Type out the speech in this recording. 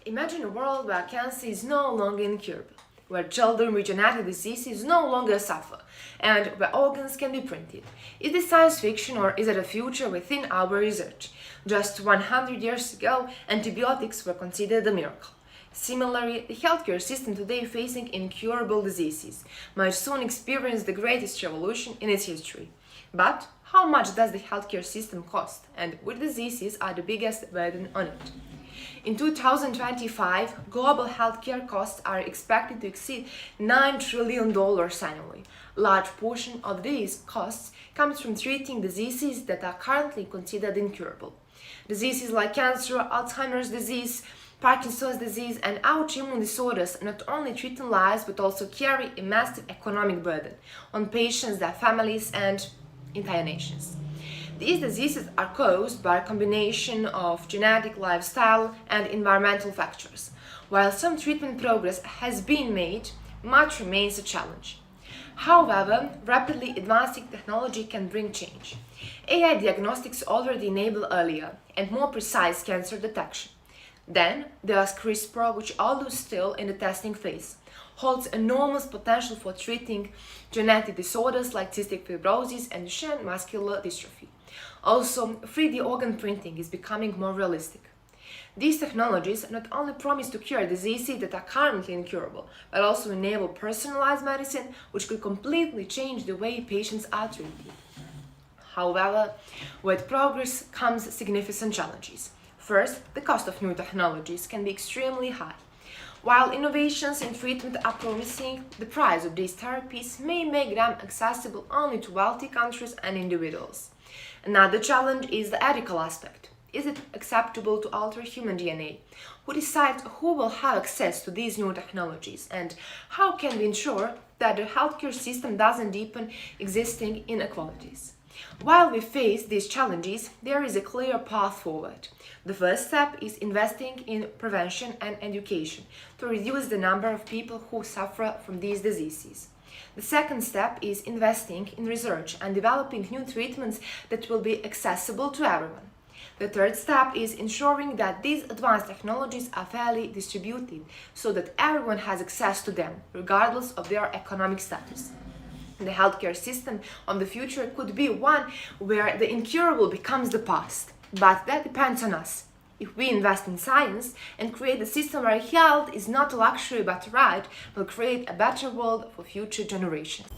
Imagine a world where cancer is no longer incurable, where children with genetic diseases no longer suffer, and where organs can be printed. Is this science fiction or is it a future within our research? Just 100 years ago, antibiotics were considered a miracle. Similarly, the healthcare system today facing incurable diseases might soon experience the greatest revolution in its history. But how much does the healthcare system cost, and which diseases are the biggest burden on it? In 2025, global healthcare costs are expected to exceed $9 trillion annually. A large portion of these costs comes from treating diseases that are currently considered incurable. Diseases like cancer, Alzheimer's disease, Parkinson's disease, and autoimmune disorders not only threaten lives but also carry a massive economic burden on patients, their families, and entire nations. These diseases are caused by a combination of genetic, lifestyle, and environmental factors. While some treatment progress has been made, much remains a challenge. However, rapidly advancing technology can bring change. AI diagnostics already enable earlier and more precise cancer detection. Then there's CRISPR, which although still in the testing phase, holds enormous potential for treating genetic disorders like cystic fibrosis and Duchenne muscular dystrophy. Also, 3D organ printing is becoming more realistic. These technologies not only promise to cure diseases that are currently incurable, but also enable personalized medicine, which could completely change the way patients are treated. However, with progress comes significant challenges. First, the cost of new technologies can be extremely high. While innovations in treatment are promising, the price of these therapies may make them accessible only to wealthy countries and individuals. Another challenge is the ethical aspect. Is it acceptable to alter human DNA? Who decides who will have access to these new technologies? And how can we ensure that the healthcare system doesn't deepen existing inequalities? While we face these challenges, there is a clear path forward. The first step is investing in prevention and education to reduce the number of people who suffer from these diseases. The second step is investing in research and developing new treatments that will be accessible to everyone. The third step is ensuring that these advanced technologies are fairly distributed so that everyone has access to them, regardless of their economic status. The healthcare system of the future could be one where the incurable becomes the past, but that depends on us. If we invest in science and create a system where health is not a luxury but a right, we'll create a better world for future generations.